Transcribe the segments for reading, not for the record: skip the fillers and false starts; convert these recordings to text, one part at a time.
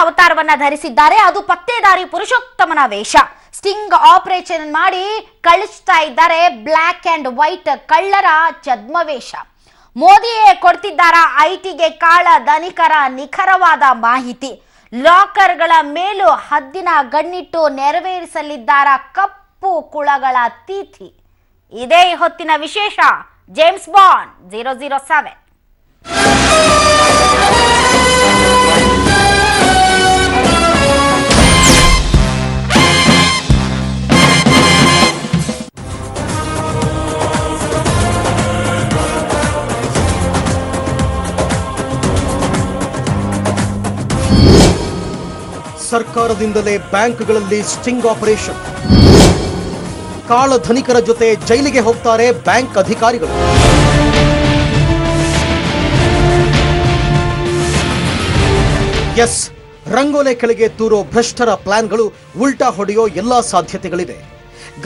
ಅವತಾರವನ್ನ ಧರಿಸಿದ್ದಾರೆ. ಅದು ಪತ್ತೇದಾರಿ ಪುರುಷೋತ್ತಮನ ವೇಷ. ಸ್ಟಿಂಗ್ ಆಪರೇಷನ್ ಮಾಡಿ ಕಳಿಸ್ತಾ ಇದ್ದಾರೆ ಬ್ಲಾಕ್ ಅಂಡ್ ವೈಟ್ ಕಳ್ಳರ ಛದ್ಮವೇಷ. ಮೋದಿಯೇ ಕೊಡ್ತಿದ್ದಾರ ಐಟಿಗೆ ಕಾಳ ಧನಿಕರ ನಿಖರವಾದ ಮಾಹಿತಿ. ಲಾಕರ್ಗಳ ಮೇಲೂ ಹದ್ದಿನ ಗಣ್ಣಿಟ್ಟು ನೆರವೇರಿಸಲಿದ್ದಾರ ಕಪ್ಪು ಕುಳಗಳ ತಿಥಿ. ಇದೇ ಹೊತ್ತಿನ ವಿಶೇಷ. James bond 007. ಸರ್ಕಾರದಿಂದಲೇ ಬ್ಯಾಂಕ್ಗಳಲ್ಲಿ ಸ್ಟಿಂಗ್ ಆಪರೇಷನ್. ಕಾಳ ಧನಿಕರ ಜೊತೆ ಜೈಲಿಗೆ ಹೋಗ್ತಾರೆ ಬ್ಯಾಂಕ್ ಅಧಿಕಾರಿಗಳು. ಎಸ್, ರಂಗೋಲೆ ಕೆಳಗೆ ತೂರೋ ಭ್ರಷ್ಟರ ಪ್ಲಾನ್ಗಳು ಉಲ್ಟಾ ಹೊಡೆಯೋ ಎಲ್ಲಾ ಸಾಧ್ಯತೆಗಳಿವೆ.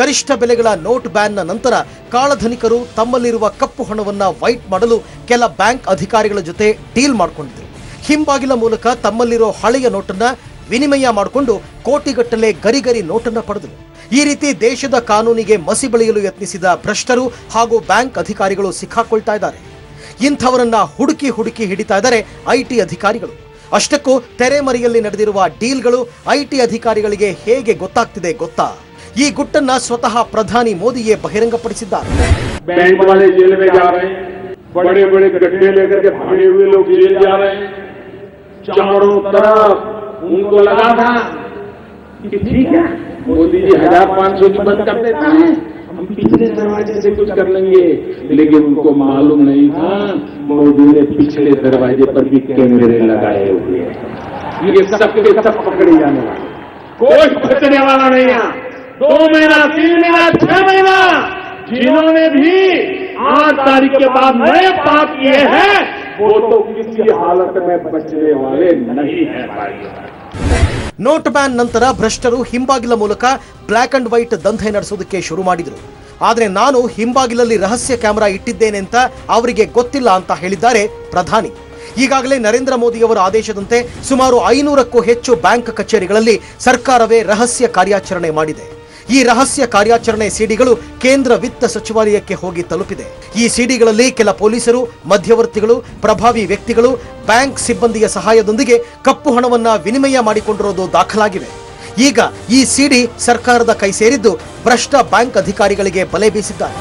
ಗರಿಷ್ಠ ಬೆಲೆಗಳ ನೋಟ್ ಬ್ಯಾನ್ನ ನಂತರ ಕಾಳಧನಿಕರು ತಮ್ಮಲ್ಲಿರುವ ಕಪ್ಪು ಹಣವನ್ನ ವೈಟ್ ಮಾಡಲು ಕೆಲ ಬ್ಯಾಂಕ್ ಅಧಿಕಾರಿಗಳ ಜೊತೆ ಡೀಲ್ ಮಾಡಿಕೊಂಡಿದ್ರು. ಹಿಂಬಾಗಿಲ ಮೂಲಕ ತಮ್ಮಲ್ಲಿರೋ ಹಳೆಯ ನೋಟನ್ನ ವಿನಿಮಯ ಮಾಡಿಕೊಂಡು ಕೋಟಿಗಟ್ಟಲೆ ಗರಿಗರಿ ನೋಟನ್ನ ಪಡೆದರು. ಈ ರೀತಿ ದೇಶದ ಕಾನೂನಿಗೆ ಮಸಿ ಬಳಿಯಲು ಯತ್ನಿಸಿದ ಭ್ರಷ್ಟರು ಹಾಗೂ ಬ್ಯಾಂಕ್ ಅಧಿಕಾರಿಗಳು ಸಿಕ್ಕಾಕೊಳ್ತಾ ಇದ್ದಾರೆ. ಇಂಥವರನ್ನ ಹುಡುಕಿ ಹಿಡಿತಾ ಇದ್ದಾರೆ ಐಟಿ ಅಧಿಕಾರಿಗಳು. ಅಷ್ಟಕ್ಕೂ ತೆರೆಮರೆಯಲ್ಲಿ ನಡೆದಿರುವ ಡೀಲ್ಗಳು ಐಟಿ ಅಧಿಕಾರಿಗಳಿಗೆ ಹೇಗೆ ಗೊತ್ತಾಗ್ತಿದೆ ಗೊತ್ತಾ? ಈ ಗುಟ್ಟನ್ನ ಸ್ವತಃ ಪ್ರಧಾನಿ ಮೋದಿಯೇ ಬಹಿರಂಗಪಡಿಸಿದ್ದಾರೆ. बैंक वाले जेल में जा रहे हैं, बड़े बड़े गड्ढे लेकर के भागे हुए लोग जेल जा रहे हैं. चारों तरफ उनको लगा था कि ठीक है मोदी जी 1500 की बंद कर देता है, हम पिछले दरवाजे से कुछ कर लेंगे. लेकिन उनको मालूम नहीं था मोदी ने पिछले दरवाजे पर भी कैमरे लगाए हुए हैं. ये सब के सब पकड़े जाने वाले, कोई बचने वाला नहीं है. 2 महीना 3 महीना 6 महीना जिन्होंने भी 8 तारीख के बाद नए पाप किए हैं वो तो किसी हालत में बचने वाले नहीं है भाई. ನೋಟ್ ಬ್ಯಾನ್ ನಂತರ ಭ್ರಷ್ಟರು ಹಿಂಬಾಗಿಲ ಮೂಲಕ ಬ್ಲಾಕ್ ಅಂಡ್ ವೈಟ್ ದಂಧೆ ನಡೆಸೋದಕ್ಕೆ ಶುರು ಮಾಡಿದ್ರು. ಆದ್ರೆ ನಾನು ಹಿಂಬಾಗಿಲಲ್ಲಿ ರಹಸ್ಯ ಕ್ಯಾಮೆರಾ ಇಟ್ಟಿದ್ದೇನೆ ಅಂತ ಅವರಿಗೆ ಗೊತ್ತಿಲ್ಲ ಅಂತ ಹೇಳಿದ್ದಾರೆ ಪ್ರಧಾನಿ. ಈಗಾಗಲೇ ನರೇಂದ್ರ ಮೋದಿಯವರ ಆದೇಶದಂತೆ ಸುಮಾರು 500ಕ್ಕೂ ಹೆಚ್ಚು ಬ್ಯಾಂಕ್ ಕಚೇರಿಗಳಲ್ಲಿ ಸರ್ಕಾರವೇ ರಹಸ್ಯ ಕಾರ್ಯಾಚರಣೆ ಮಾಡಿದೆ. ಈ ರಹಸ್ಯ ಕಾರ್ಯಾಚರಣೆ ಸಿಡಿಗಳು ಕೇಂದ್ರ ವಿತ್ತ ಸಚಿವಾಲಯಕ್ಕೆ ಹೋಗಿ ತಲುಪಿದೆ. ಈ ಸಿಡಿಗಳಲ್ಲಿ ಕೆಲ ಪೊಲೀಸರು, ಮಧ್ಯವರ್ತಿಗಳು, ಪ್ರಭಾವಿ ವ್ಯಕ್ತಿಗಳು ಬ್ಯಾಂಕ್ ಸಿಬ್ಬಂದಿಯ ಸಹಾಯದೊಂದಿಗೆ ಕಪ್ಪು ಹಣವನ್ನ ವಿನಿಮಯ ಮಾಡಿಕೊಂಡಿರೋದು ದಾಖಲಾಗಿವೆ. ಈಗ ಈ ಸಿಡಿ ಸರ್ಕಾರದ ಕೈ ಸೇರಿದ್ದು ಭ್ರಷ್ಟ ಬ್ಯಾಂಕ್ ಅಧಿಕಾರಿಗಳಿಗೆ ಬಲೆ ಬೀಸಿದ್ದಾರೆ.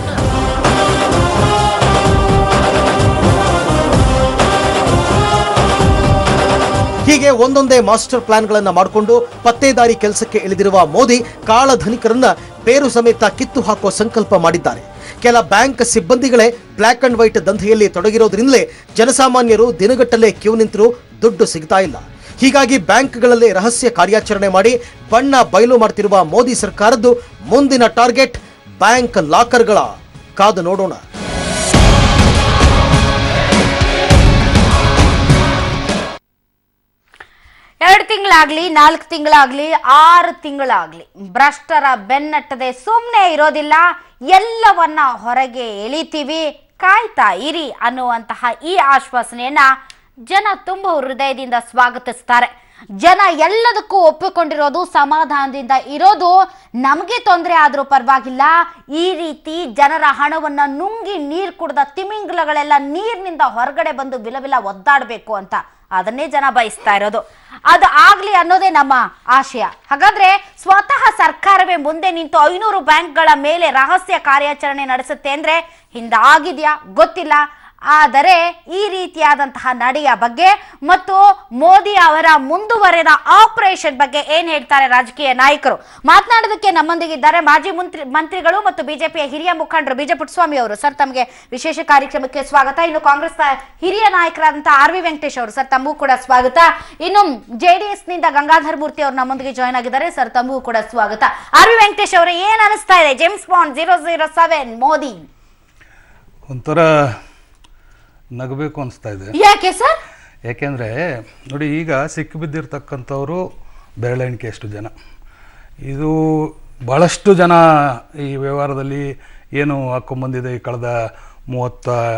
ಹೀಗೆ ಒಂದೊಂದೇ ಮಾಸ್ಟರ್ ಪ್ಲಾನ್ಗಳನ್ನ ಮಾಡಿಕೊಂಡು ಪತ್ತೇದಾರಿ ಕೆಲಸಕ್ಕೆ ಇಳಿದಿರುವ ಮೋದಿ ಕಾಳಧನಿಕರನ್ನ ಬೇರು ಸಮೇತ ಕಿತ್ತು ಹಾಕೋ ಸಂಕಲ್ಪ ಮಾಡಿದ್ದಾರೆ. ಕೆಲ ಬ್ಯಾಂಕ್ ಸಿಬ್ಬಂದಿಗಳೇ ಬ್ಲಾಕ್ ಅಂಡ್ ವೈಟ್ ದಂಧೆಯಲ್ಲಿ ತೊಡಗಿರೋದ್ರಿಂದಲೇ ಜನಸಾಮಾನ್ಯರು ದಿನಗಟ್ಟಲೆ ಕ್ಯೂ ನಿಂತರೂ ದುಡ್ಡು ಸಿಗ್ತಾ ಇಲ್ಲ. ಹೀಗಾಗಿ ಬ್ಯಾಂಕ್ಗಳಲ್ಲೇ ರಹಸ್ಯ ಕಾರ್ಯಾಚರಣೆ ಮಾಡಿ ಬಣ್ಣ ಬಯಲು ಮಾಡ್ತಿರುವ ಮೋದಿ ಸರ್ಕಾರದ್ದು ಮುಂದಿನ ಟಾರ್ಗೆಟ್ ಬ್ಯಾಂಕ್ ಲಾಕರ್ಗಳ. ಕಾದು ನೋಡೋಣ. ಎರಡು ತಿಂಗಳಾಗ್ಲಿ, 4 ತಿಂಗಳಾಗ್ಲಿ, 6 ತಿಂಗಳಾಗ್ಲಿ ಭ್ರಷ್ಟರ ಬೆನ್ನಟ್ಟದೆ ಸುಮ್ಮನೆ ಇರೋದಿಲ್ಲ. ಎಲ್ಲವನ್ನ ಹೊರಗೆ ಎಳಿತೀವಿ, ಕಾಯ್ತಾ ಇರಿ ಅನ್ನುವಂತಹ ಈ ಆಶ್ವಾಸನೆಯನ್ನ ಜನ ತುಂಬ ಹೃದಯದಿಂದ ಸ್ವಾಗತಿಸ್ತಾರೆ. ಜನ ಎಲ್ಲದಕ್ಕೂ ಒಪ್ಪಿಕೊಂಡಿರೋದು, ಸಮಾಧಾನದಿಂದ ಇರೋದು. ನಮಗೆ ತೊಂದರೆ ಆದ್ರೂ ಪರವಾಗಿಲ್ಲ, ಈ ರೀತಿ ಜನರ ಹಣವನ್ನ ನುಂಗಿ ನೀರು ಕುಡಿದ ತಿಮಿಂಗಲಗಳೆಲ್ಲ ನೀರಿನಿಂದ ಹೊರಗಡೆ ಬಂದು ವಿಲವಿಲ ಒದ್ದಾಡಬೇಕು ಅಂತ ಅದನ್ನೇ ಜನ ಬಯಸ್ತಾ ಇರೋದು. ಅದು ಆಗ್ಲಿ ಅನ್ನೋದೇ ನಮ್ಮ ಆಶಯ. ಹಾಗಾದ್ರೆ ಸ್ವತಃ ಸರ್ಕಾರವೇ ಮುಂದೆ ನಿಂತು 500 ಬ್ಯಾಂಕ್ಗಳ ಮೇಲೆ ರಹಸ್ಯ ಕಾರ್ಯಾಚರಣೆ ನಡೆಸುತ್ತೆ ಅಂದ್ರೆ ಹಿಂದಾಗಿದ್ಯಾ ಗೊತ್ತಿಲ್ಲ. ಆದರೆ ಈ ರೀತಿಯಾದಂತಹ ನಡೆಯ ಬಗ್ಗೆ ಮತ್ತು ಮೋದಿ ಅವರ ಮುಂದುವರೆದ ಆಪರೇಷನ್ ಬಗ್ಗೆ ಏನ್ ಹೇಳ್ತಾರೆ ರಾಜಕೀಯ ನಾಯಕರು ಮಾತನಾಡೋದಕ್ಕೆ ನಮ್ಮೊಂದಿಗಿದ್ದಾರೆ ಮಾಜಿ ಮಂತ್ರಿಗಳು ಮತ್ತು ಬಿಜೆಪಿಯ ಹಿರಿಯ ಮುಖಂಡರು ಬಿಜೆ ಪುಟ್ಟಸ್ವಾಮಿ ಅವರು. ಸರ್, ತಮಗೆ ವಿಶೇಷ ಕಾರ್ಯಕ್ರಮಕ್ಕೆ ಸ್ವಾಗತ. ಇನ್ನು ಕಾಂಗ್ರೆಸ್ ಹಿರಿಯ ನಾಯಕರಾದಂತಹ RV ವೆಂಕಟೇಶ್ ಅವರು, ಸರ್ ತಮಗೂ ಕೂಡ ಸ್ವಾಗತ. ಇನ್ನು JDS ನಿಂದ ಗಂಗಾಧರ್ ಮೂರ್ತಿ ಅವರು ನಮ್ಮೊಂದಿಗೆ ಜಾಯ್ನ್ ಆಗಿದ್ದಾರೆ. ಸರ್ ತಮಗೂ ಕೂಡ ಸ್ವಾಗತ. RV ವೆಂಕಟೇಶ್ ಅವರೇ, ಏನ್ ಅನಿಸ್ತಾ ಇದೆ ಜೇಮ್ಸ್ ಬಾಂಡ್ 007 ಮೋದಿ? ಒಂಥರ ನಗಬೇಕು ಅನಿಸ್ತಾ ಇದೆ. ಯಾಕೆ ಸರ್? ಯಾಕೆಂದರೆ ನೋಡಿ, ಈಗ ಸಿಕ್ಕಿಬಿದ್ದಿರ್ತಕ್ಕಂಥವರು ಬೆರಳೆಣಿಕೆ ಎಷ್ಟು ಜನ. ಇದು ಭಾಳಷ್ಟು ಜನ ಈ ವ್ಯವಹಾರದಲ್ಲಿ ಏನು ಹಾಕ್ಕೊಂಬಂದಿದೆ ಈ ಕಳೆದ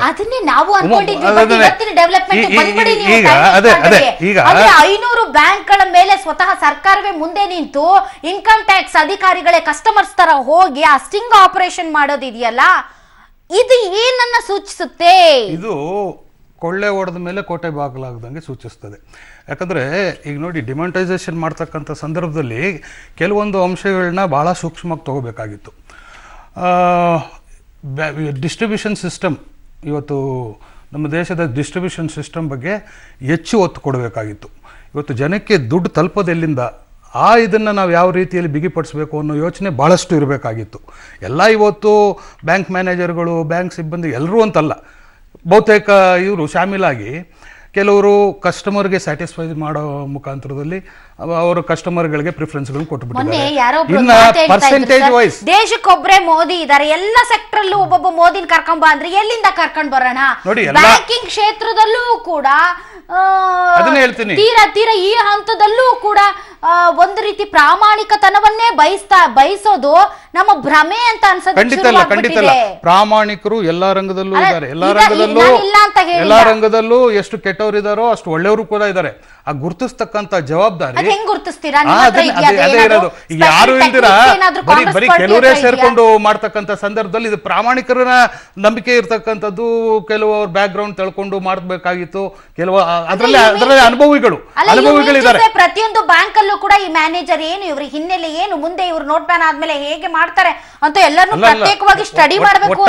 ಅದನ್ನೇ ನಾವು ಅನ್ಕೊಂಡಿದ್ವಿ. ಇವತ್ತಿನ ಡೆವಲಪ್ಮೆಂಟ್ ಬಂದ್ಬಿಡಿ ನೀವು. ಈಗ ಅಂದ್ರೆ 500 ಬ್ಯಾಂಕ್ಗಳ ಮೇಲೆ ಸ್ವತಃ ಸರ್ಕಾರವೇ ಮುಂದೆ ನಿಂತು ಇನ್ಕಮ್ ಟ್ಯಾಕ್ಸ್ ಅಧಿಕಾರಿಗಳೇ ಕಸ್ಟಮರ್ಸ್ ತರ ಹೋಗಿ ಆ ಸ್ಟಿಂಗ್ ಆಪರೇಷನ್ ಮಾಡೋದಿದೆಯಲ್ಲ, ಇದು ಏನನ್ನ ಸೂಚಿಸುತ್ತೆ? ಇದು ಕೊಳ್ಳೆ ಹೊಡೆದ ಮೇಲೆ ಕೋಟೆ ಬಾಗಿಲಾಗದಂಗೆ ಸೂಚಿಸ್ತದೆ. ಯಾಕಂದರೆ ಈಗ ನೋಡಿ, ಡಿಮಾನಿಟೈಸೇಷನ್ ಮಾಡ್ತಕ್ಕಂಥ ಸಂದರ್ಭದಲ್ಲಿ ಕೆಲವೊಂದು ಅಂಶಗಳನ್ನ ಭಾಳ ಸೂಕ್ಷ್ಮವಾಗಿ ತಗೋಬೇಕಾಗಿತ್ತು. ಡಿಸ್ಟ್ರಿಬ್ಯೂಷನ್ ಸಿಸ್ಟಮ್, ಇವತ್ತು ನಮ್ಮ ದೇಶದ ಡಿಸ್ಟ್ರಿಬ್ಯೂಷನ್ ಸಿಸ್ಟಮ್ ಬಗ್ಗೆ ಹೆಚ್ಚು ಒತ್ತು ಕೊಡಬೇಕಾಗಿತ್ತು. ಇವತ್ತು ಜನಕ್ಕೆ ದುಡ್ಡು ತಲುಪೋದೆಲ್ಲಿಂದ, ಇದನ್ನು ನಾವು ಯಾವ ರೀತಿಯಲ್ಲಿ ಬಿಗಿಪಡಿಸಬೇಕು ಅನ್ನೋ ಯೋಚನೆ ಭಾಳಷ್ಟು ಇರಬೇಕಾಗಿತ್ತು. ಎಲ್ಲ ಇವತ್ತು ಬ್ಯಾಂಕ್ ಮ್ಯಾನೇಜರ್ಗಳು, ಬ್ಯಾಂಕ್ ಸಿಬ್ಬಂದಿ ಎಲ್ಲರೂ ಅಂತಲ್ಲ, ಬಹುತೇಕ ಇವರು ಶಾಮೀಲಾಗಿ ಕೆಲವರು ಕಸ್ಟಮರ್ಗೆ ಸ್ಯಾಟಿಸ್ಫೈ ಮಾಡೋ ಮುಖಾಂತರದಲ್ಲಿ ಅವರು ಕಸ್ಟಮರ್ಗಳಿಗೆ ಪ್ರಿಫರೆನ್ಸ್ಗಳನ್ನು ಕೊಟ್ಟುಬಿಟ್ಟಿದ್ದಾರೆ. ಪರ್ಸೆಂಟೇಜ್ ವೈಸ್ ದೇಶಕ್ಕೊಬ್ಬರೇ ಮೋದಿ ಇದ್ದಾರೆ, ಎಲ್ಲ ಸೆಕ್ಟರ್ ಅಲ್ಲೂ ಒಬ್ಬೊಬ್ಬ ಮೋದಿನ ಕರ್ಕೊಂಡ್ ಬಾ ಅಂದ್ರೆ ಎಲ್ಲಿಂದ ಕರ್ಕೊಂಡ್ ಬರೋಣ? ನೋಡಿ, ಬ್ಯಾಂಕಿಂಗ್ ಕ್ಷೇತ್ರದಲ್ಲೂ ಕೂಡ ಅದನ್ನೇ ಹೇಳ್ತೀನಿ, ತೀರಾ ಈ ಹಂತದಲ್ಲೂ ಕೂಡ ಒಂದು ರೀತಿ ಪ್ರಾಮಾಣಿಕತನವನ್ನೇ ಬಯಸೋದು ನಮ್ಮ ಭ್ರಮೆ ಅಂತ ಅನ್ಸೋದು. ಖಂಡಿತ ಪ್ರಾಮಾಣಿಕರು ಎಲ್ಲಾ ರಂಗದಲ್ಲೂ ಇದ್ದಾರೆ. ಎಲ್ಲಾ ರಂಗದಲ್ಲೂ ಎಷ್ಟು ಕೆಟ್ಟವರಿದಾರೋ ಅಷ್ಟು ಒಳ್ಳೆಯವರು ಕೂಡ ಇದ್ದಾರೆ. ಆ ಗುರುತಿಸ್ತಕ್ಕಂತ ಜವಾಬ್ದಾರಿ ಹೆಂಗ್ ಗುರುತಿಸ್ತೀರಾ? ಅದೇ ಇರೋದು. ಈಗ ಯಾರು ಇಲ್ದಿರಾ ಬರೀ ಕೆಲವರೇ ಸೇರ್ಕೊಂಡು ಮಾಡ್ತಕ್ಕಂಥ ಸಂದರ್ಭದಲ್ಲಿ ಇದು ಪ್ರಾಮಾಣಿಕರನ್ನ ನಂಬಿಕೆ ಇರ್ತಕ್ಕಂಥದ್ದು. ಕೆಲವು ಅವ್ರ ಬ್ಯಾಕ್ ಗ್ರೌಂಡ್ ತಿಳ್ಕೊಂಡು ಮಾಡಬೇಕಾಗಿತ್ತು. ಕೆಲವು ಅದರಲ್ಲೇ ಅನುಭವಿಗಳಿದ್ದಾರೆ. ಪ್ರತಿಯೊಂದು ಬ್ಯಾಂಕ್ ಅಲ್ಲೂ ಕೂಡ ಈ ಮ್ಯಾನೇಜರ್ ಏನು, ಇವ್ರ ಹಿನ್ನೆಲೆ ಏನು, ಮುಂದೆ ಇವ್ರು ನೋಟ್ ಬ್ಯಾನ್ ಆದ್ಮೇಲೆ ಹೇಗೆ ಮಾಡ್ತಾರೆ ಅಂತ ಎಲ್ಲರೂ ಪ್ರತ್ಯೇಕವಾಗಿ ಸ್ಟಡಿ ಮಾಡಬೇಕು.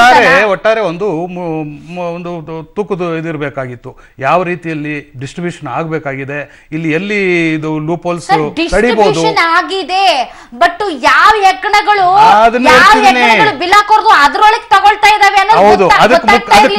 ಒಟ್ಟಾರೆ ಒಂದು ತೂಕದ ಇದಿರಬೇಕಾಗಿತ್ತು. ಯಾವ ರೀತಿಯಲ್ಲಿ ಡಿಸ್ಟ್ರಿಬ್ಯೂಷನ್ ಆಗಬೇಕಾಗಿದೆ, ಇಲ್ಲಿ ಎಲ್ಲಿ ಇದು ಲೂಪ್ ಹೋಲ್ಸ್ ತಡಿಬಹುದು ಆಗಿದೆ. ಬಟ್ ಯಾವ ಯಜ್ಞಗಳು ಬಿಲ್ ಹಾಕೋದು ಅದ್ರೊಳಗೆ ತಗೊಳ್ತಾ ಇದಾವೆ. ಹೌದು, ಅದಕ್ಕೆ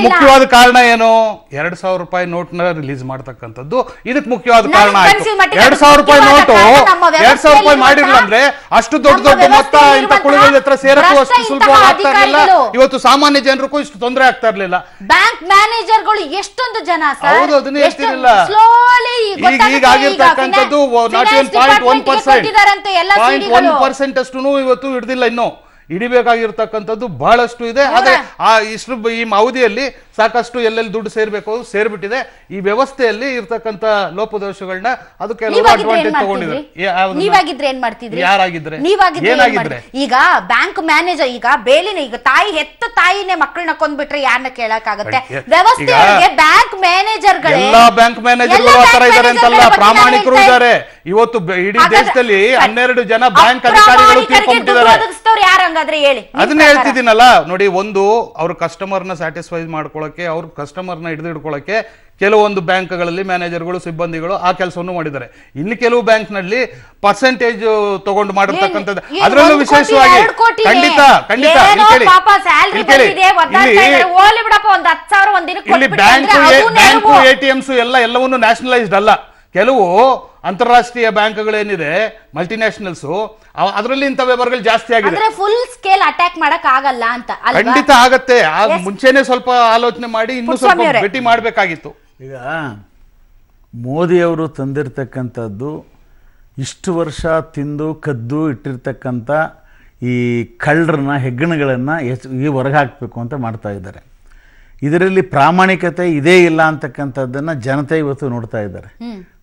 ಮುಖ್ಯವಾದ ಕಾರಣ ಏನು? 2,000 ರೂಪಾಯಿ ನೋಟ್ ನ ರಿಲೀಸ್ ಮಾಡ್ತಕ್ಕಂಥದ್ದು ಇದಕ್ಕೆ ಮುಖ್ಯವಾದ ಕಾರಣ ಆಯ್ತು. 2,000 ರೂಪಾಯಿ ನೋಟು 2,000 ರೂಪಾಯಿ ಮಾಡಿರ್ಲಿಲ್ಲ ಅಂದ್ರೆ ಅಷ್ಟು ದೊಡ್ಡ ಮೊತ್ತ ಇಂಥ ಕುಳಿಗಳ ಹತ್ರ ಸೇರಕ್ಕೂ ಅಷ್ಟು ಸುಲಭವಾಗಿ ಆಗ್ತಾ ಇರಲಿಲ್ಲ. ಇವತ್ತು ಸಾಮಾನ್ಯ ಜನರಿಗೂ ಇಷ್ಟು ತೊಂದರೆ ಆಗ್ತಾ ಇರ್ಲಿಲ್ಲ. ಬ್ಯಾಂಕ್ ಮ್ಯಾನೇಜರ್ಗಳು ಎಷ್ಟೊಂದು ಜನ ಹೌದು, ಅದನ್ನೇ ಹೇಳ್ತಿರಲಿಲ್ಲ. ಈಗ ಆಗಿರ್ತಕ್ಕಂಥದ್ದು 0.1% ಅಷ್ಟು ಇವತ್ತು ಹಿಡಿದಿಲ್ಲ. ಇನ್ನು ಹಿಡಿಬೇಕಾಗಿರ್ತಕ್ಕಂಥದ್ದು ಬಹಳಷ್ಟು ಇದೆ. ಆದ್ರೆ ಈ ಅವಧಿಯಲ್ಲಿ ಸಾಕಷ್ಟು ಎಲ್ಲೆಲ್ಲಿ ದುಡ್ಡು ಸೇರ್ಬೇಕು ಸೇರ್ಬಿಟ್ಟಿದೆ. ಈ ವ್ಯವಸ್ಥೆಯಲ್ಲಿ ಇರ್ತಕ್ಕಂಥ ಲೋಪದೋಷಗಳನ್ನ ಅದು ಕೆಲವರು ಅಡ್ವಾಂಟೇಜ್ ತಗೊಂಡಿದ್ದಾರೆ. ನೀವಾಗಿದ್ರೆ ಏನ್ ಮಾಡ್ತಿದ್ರಿ? ಯಾರಾಗಿದ್ರೆ ಏನಾಗಿದ್ರೆ? ಈಗ ಬ್ಯಾಂಕ್ ಮ್ಯಾನೇಜರ್, ಈಗ ಬೇಲಿನ, ಈಗ ಹೆತ್ತ ತಾಯಿನೇ ಮಕ್ಕಳನ್ನ ಕೊಂಡ್ಬಿಟ್ರೆ ಯಾರನ್ನ ಕೇಳಕ್ಕಾಗತ್ತೆ? ವ್ಯವಸ್ಥೆಯೊಳಗೆ ಬ್ಯಾಂಕ್ ಮ್ಯಾನೇಜರ್ಗಳೇ, ಎಲ್ಲಾ ಬ್ಯಾಂಕ್ ಮ್ಯಾನೇಜರ್ಗಳು ಆತರ ಇದಾರೆ ಅಂತಲ್ಲ, ಪ್ರಾಮಾಣಿಕರು ಇದ್ದಾರೆ. ಇವತ್ತು ಇಡೀ ದೇಶದಲ್ಲಿ 12 ಜನ ಬ್ಯಾಂಕ್ ಅಧಿಕಾರಿಗಳು ತೀರ್ಕೊಂಡ್ಬಿಟ್ಟಿದ್ದಾರೆ. ಅದನ್ನ ಹೇಳ್ತಿದ್ದೀನಲ್ಲ ನೋಡಿ, ಒಂದು ಅವ್ರ ಕಸ್ಟಮರ್ನ ಸ್ಯಾಟಿಸ್ಫೈ ಮಾಡ್ಕೊಳ್ಳೋಕೆ, ಅವ್ರ ಕಸ್ಟಮರ್ನ ಹಿಡಿದಿಡ್ಕೊಳ್ಳೋಕೆ ಕೆಲವೊಂದು ಬ್ಯಾಂಕ್ಗಳಲ್ಲಿ ಮ್ಯಾನೇಜರ್ಗಳು, ಸಿಬ್ಬಂದಿಗಳು ಆ ಕೆಲಸವನ್ನು ಮಾಡಿದ್ದಾರೆ. ಇನ್ನು ಕೆಲವು ಬ್ಯಾಂಕ್ ನಲ್ಲಿ ಪರ್ಸೆಂಟೇಜ್ ತಗೊಂಡು ಮಾಡಿರ್ತಕ್ಕಂಥದ್ದು, ಅದರಲ್ಲೂ ವಿಶೇಷವಾಗಿ ಇಲ್ಲಿ ಬ್ಯಾಂಕು ATMs ಎಲ್ಲವನ್ನೂ ನ್ಯಾಷನಲೈಸ್ಡ್ ಅಲ್ಲ. ಕೆಲವು ಅಂತಾರಾಷ್ಟ್ರೀಯ ಬ್ಯಾಂಕ್ಗಳೇನಿದೆ, ಮಲ್ಟಿನ್ಯಾಷನಲ್ಸ್, ಅದರಲ್ಲಿ ಇಂಥ ವ್ಯವಹಾರಗಳು ಜಾಸ್ತಿ ಆಗಿದೆ. ಫುಲ್ ಸ್ಕೇಲ್ ಅಟ್ಯಾಕ್ ಮಾಡಕ್ ಆಗಲ್ಲ ಅಂತ ಖಂಡಿತ ಆಗತ್ತೆ. ಮುಂಚೆನೆ ಸ್ವಲ್ಪ ಆಲೋಚನೆ ಮಾಡಿ ಇನ್ನೂ ಸ್ವಲ್ಪ ಭೇಟಿ ಮಾಡಬೇಕಾಗಿತ್ತು. ಈಗ ಮೋದಿಯವರು ತಂದಿರತಕ್ಕಂಥದ್ದು ಇಷ್ಟು ವರ್ಷ ತಿಂದು ಕದ್ದು ಇಟ್ಟಿರ್ತಕ್ಕಂಥ ಈ ಕಳ್ಳರನ್ನ, ಹೆಗ್ಗಣಗಳನ್ನು ಈ ಹೊರಗೆ ಹಾಕಬೇಕು ಅಂತ ಮಾಡ್ತಾ ಇದ್ದಾರೆ. ಇದರಲ್ಲಿ ಪ್ರಾಮಾಣಿಕತೆ ಇದೇ ಇಲ್ಲ ಅಂತಕ್ಕಂಥದ್ದನ್ನು ಜನತೆ ಇವತ್ತು ನೋಡ್ತಾ ಇದ್ದಾರೆ.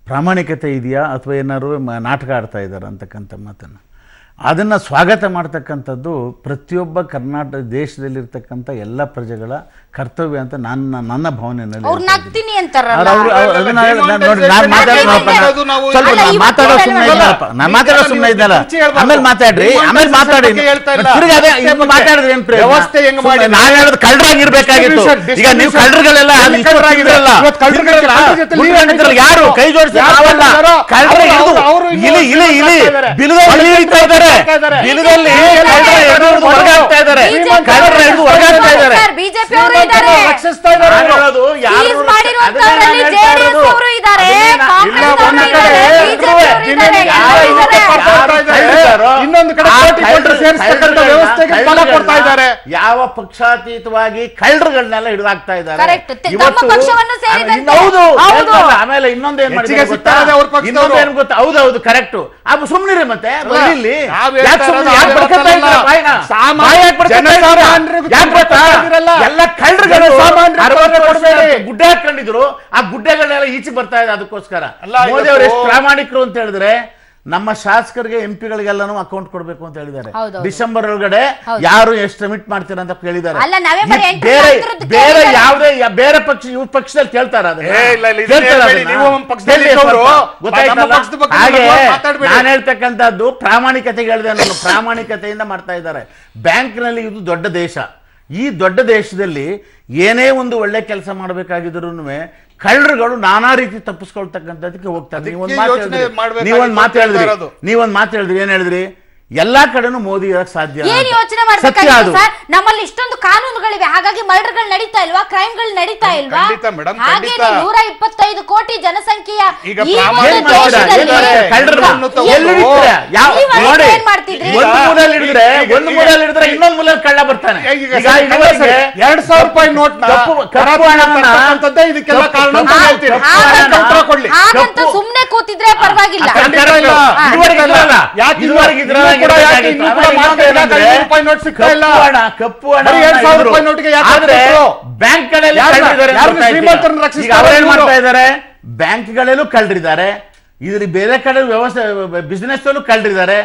ಪ್ರಾಮಾಣಿಕತೆ ಇದೆಯಾ ಅಥವಾ ಏನಾದ್ರು ನಾಟಕ ಆಡ್ತಾ ಇದ್ದಾರೆ ಅಂತಕ್ಕಂಥ ಮಾತನ್ನು, ಅದನ್ನು ಸ್ವಾಗತ ಮಾಡ್ತಕ್ಕಂಥದ್ದು ಪ್ರತಿಯೊಬ್ಬ ಕರ್ನಾಟಕ ದೇಶದಲ್ಲಿರ್ತಕ್ಕಂಥ ಎಲ್ಲ ಪ್ರಜೆಗಳ ಕರ್ತವ್ಯ ಅಂತ ನನ್ನ ಭಾವನೆಯಲ್ಲಿ. ಮಾತಾಡೋ ಸುಮ್ಮನೆ ಇದ್ದಲ್ಲ, ಆಮೇಲೆ ಮಾತಾಡ್ರಿ, ಆಮೇಲೆ ಮಾತಾಡಿ. ನಾನು ಹೇಳೋದು ಕಳ್ಳರಾಗಿರ್ಬೇಕಾಗಿತ್ತು. ಈಗ ನೀವು ಕಳ್ಳರುಗಳೆಲ್ಲ ಯಾರು ಕೈ ಜೋಡಿಸಿ ಇಲಿ ಇಲಿ ಇಲಿ ಬಿಲದಲ್ಲಿ ಹಿಡಿತಾ ಇದ್ದಾರೆ. ಬಿಲದಲ್ಲಿ ಹೊರಗಾಗ್ತಾ ಇದ್ದಾರೆ, ಕಳ್ಳರ ಹೊರಗಾಗ್ತಾ ಇದ್ದಾರೆ. ಇನ್ನೊಂದು ಕಡೆ ವ್ಯವಸ್ಥೆಗೆ ಕೊಡ್ತಾ ಇದ್ದಾರೆ. ಯಾವ ಪಕ್ಷಾತೀತವಾಗಿ ಕಳ್ಳರುಗಳನ್ನೆಲ್ಲ ಹಿಡಿದಾಕ್ತಾ ಇದ್ದಾರೆ. Correct. ತಮ್ಮ ಪಕ್ಷವನ್ನು ಸೇರಿದಂತೆ. ಹೌದು ಹೌದು. ಆಮೇಲೆ ಇನ್ನೊಂದೇನ್ ಹೆಚ್ಚಿಗೆ ಮಾಡಿದ್ದಾರೆ ಗೊತ್ತಾ? ಸಿಗ್ತಾರೆ ಅವ್ರ ಪಕ್ಷದವರು. ಇನ್ನೊಂದೇನ್ ಗೊತ್ತಾ? ಹೌದೌದು ಕರೆಕ್ಟ್. ಅದು ಸುಮ್ನಿರಿ ಮತ್ತೆ ಇಲ್ಲಿ ನಾವ್ ಯಾಕ್ ಹೇಳ್ತಾ ಸುಮ್ನೆ ಇರೋದು ಯಾಕ್ ಬಡ್ಕೊತಾ ಇದ್ದೀರಾ ಬಾಯ್ನ? ಬಾಯ್ ಯಾಕ್ ಬಡ್ಕೊತಾ ಇದ್ದೀರಾ? ಜನಸಾಮಾನ್ಯರಿಗೂ ಯಾಕ್ ಗೊತ್ತಾ? ಇದಿರಲ್ಲ. ಎಲ್ಲ ಕಳ್ಳರುಗಳು ಜನಸಾಮಾನ್ಯರಿಗೆ 60 ವರ್ಷ ಕೊಡ್ಬೇಡಿ. ಗುಡ್ಡೆ ಹಾಕೊಂಡಿದ್ರು, ಆ ಗುಡ್ಡೆಗಳೆಲ್ಲ ಈಚೆ ಬರ್ತಾ ಇದೆ. ಅದಕ್ಕೋಸ್ಕರ ಅಲ್ಲ, ಮೋದಿ ಅವರು ಎಷ್ಟು ಇವತ್ತು ಪ್ರಾಮಾಣಿಕರು ಅಂತ ಹೇಳಿದ್ರೆ, ನಮ್ಮ ಶಾಸಕರಿಗೆ ಎಂಪಿಗಳಿಗೆಲ್ಲನೂ ಅಕೌಂಟ್ ಕೊಡ್ಬೇಕು ಅಂತ ಹೇಳಿದ್ದಾರೆ. ಹೌದೌದು. ಡಿಸೆಂಬರ್ ಒಳಗಡೆ ಹೌದು. ಯಾರು ಎಷ್ಟು ರೆಮಿಟ್ ಮಾಡ್ತೀರಾ ಅಂತ ಕೇಳಿದ್ದಾರೆ. ಅಲ್ಲ, ನವೆಂಬರ್ 8 ಬೇರೆ ನಂತರದ್ದು ಬೇರೆ ಕೇಳಿದ್ದಾರೆ. ಯಾವುದೇ ಬೇರೆ ಪಕ್ಷ ಇವ್ರ ಪಕ್ಷದಲ್ಲಿ ಕೇಳ್ತಾರ ನೀವು ನಮ್ಮ ಪಕ್ಷದಲ್ಲಿ ಇದ್ದವರು, ನಮ್ಮ ಪಕ್ಷದ ಬಗ್ಗೆ ಹಾಗೆ ಮಾತಾಡ್ಬೇಡಿ. ನಾನು ಹೇಳ್ತಕ್ಕಂಥದ್ದು ಪ್ರಾಮಾಣಿಕತೆಗೆ ಹೇಳಿದೆ ನಾನು. ಪ್ರಾಮಾಣಿಕತೆಯಿಂದ ಮಾಡ್ತಾ ಇದ್ದಾರೆ. ಬ್ಯಾಂಕ್ನಲ್ಲಿ ಇದು ದೊಡ್ಡ ದೇಶ. ಈ ದೊಡ್ಡ ದೇಶದಲ್ಲಿ ಏನೇ ಒಂದು ಒಳ್ಳೆ ಕೆಲಸ ಮಾಡಬೇಕಾಗಿದ್ರು ಕಳ್ಳರುಗಳು ನಾನಾ ರೀತಿ ತಪ್ಪಿಸ್ಕೊಳ್ತಕ್ಕಂಥದಕ್ಕೆ ಹೋಗ್ತಾರೆ. ನೀವೊಂದು ಮಾತು ಹೇಳಿದ್ರಿ ಏನ್ ಹೇಳಿದ್ರಿ? ಎಲ್ಲಾ ಕಡೆನೂ ಮೋದಿ ಇರಕ್ ಸಾಧ್ಯ ಏನ್ ಯೋಚನೆ ಮಾಡ್ಬೇಕಾಗಿತ್ತು ಸರ್? ನಮ್ಮಲ್ಲಿ ಇಷ್ಟೊಂದು ಕಾನೂನುಗಳಿವೆ, ಹಾಗಾಗಿ ಮರ್ಡರ್ಗಳು ನಡೀತಾ ಇಲ್ವಾ? ಕ್ರೈಮ್ಗಳು ನಡೀತಾ ಇಲ್ವಾ? ಖಂಡಿತ ಮೇಡಮ್, ಹಾಗೆ ಖಂಡಿತ. 125 ಕೋಟಿ ಜನಸಂಖ್ಯೆಯ ಈಗ ಈ ಒಂದು ಪ್ರಾಮಾಣಿಕ ದೇಶದಲ್ಲಿ ಏನ್ ಮಾಡ್ತಿದ್ರಿ? ಒಂದು ಮೂಲೆಯಲ್ಲಿ ಹಿಡಿದ್ರೆ ಇನ್ನೊಂದು ಮೂಲೆಯಲ್ಲಿ ಕಳ್ಳ ಬರ್ತಾನೆ. ಈಗ 2000 ರೂಪಾಯಿ ನೋಟ್ ಇದಕ್ಕೆಲ್ಲ ಕಾರಣ ಅಂತ ಹೇಳ್ತೀರಿ. ಉತ್ತರ ಕೊಡ್ಲಿ. ಹಾಗಂತ ಸುಮ್ನೆ ಕೂತಿದ್ರೆ ಪರವಾಗಿಲ್ಲ. ಖಂಡಿತ ಇಲ್ಲ. ಯಾಕೆ ಕೂಡ ಯಾಕೆ ಇನ್ನೂ ಕೂಡ ಮಾರ್ಕೆಟ್ಗೆ 5 ರೂಪಾಯಿ ನೋಟ್ ಸಿಗ್ತಾ ಇಲ್ಲ? ಕಪ್ಪು ಬರೀ 2000 ರೂಪಾಯಿ ನೋಟಿಗೆ ಯಾಕೆ ಕೊಟ್ರು? ಬ್ಯಾಂಕ್ಗಳಲ್ಲಿ ಶ್ರೀಮಂತರನ್ನು ರಕ್ಷಿಸ್ತಾರೆ ಅವ್ರೇನ್ ಮಾಡ್ತಾ ಇದ್ದಾರೆ? ಬ್ಯಾಂಕ್ಗಳಲ್ಲೂ ಕಳ್ಳರಿದ್ದಾರೆ, ಇದ್ರ ಬೇರೆ ಕಡೆ ವ್ಯವಸ್ಥೆ ಬಿಸಿನೆಸ್ ಅಲ್ಲೂ ಕಳ್ಳರಿದ್ದಾರೆ.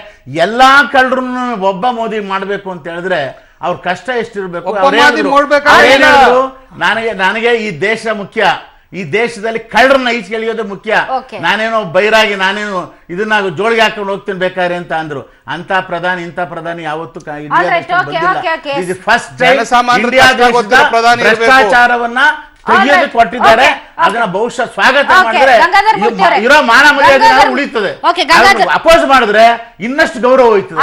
ಎಲ್ಲಾ ಕಳ್ಳರನ್ನು ಒಬ್ಬ ಮೋದಿ ಮಾಡ್ಬೇಕು ಅಂತ ಹೇಳಿದ್ರೆ ಅವ್ರ ಕಷ್ಟ ಎಷ್ಟಿರ್ಬೇಕು? ನನಗೆ ಈ ದೇಶ ಮುಖ್ಯ, ಈ ದೇಶದಲ್ಲಿ ಕಳ್ಳರನ್ನ ಈಚೆ ಎಳೆಯೋದು ಮುಖ್ಯ. ನಾನೇನೋ ಬೈರಾಗಿ ನಾನೇನು ಇದನ್ನ ಜೋಳಿಗೆ ಹಾಕೊಂಡು ಹೋಗ್ತೀನಿ ಬೇಕಾದ್ರೆ ಅಂತ ಅಂದ್ರು. ಅಂತ ಪ್ರಧಾನಿ ಇಂಥ ಪ್ರಧಾನಿ ಯಾವತ್ತೂ ಫಸ್ಟ್ ಭ್ರಷ್ಟಾಚಾರವನ್ನ ತೆಗೆಯೋದು ಕೊಟ್ಟಿದ್ದಾರೆ. ಅದನ್ನ ಬಹುಶಃ ಸ್ವಾಗತ ಮಾಡಿದ್ರೆ ಇರೋ ಮಾನ ಮರ್ಯಾದೆ ಉಳಿತದೆ. ಅಪೋಸ್ ಮಾಡಿದ್ರೆ ಇನ್ನಷ್ಟು ಗೌರವ ಹೋಯ್ತದೆ.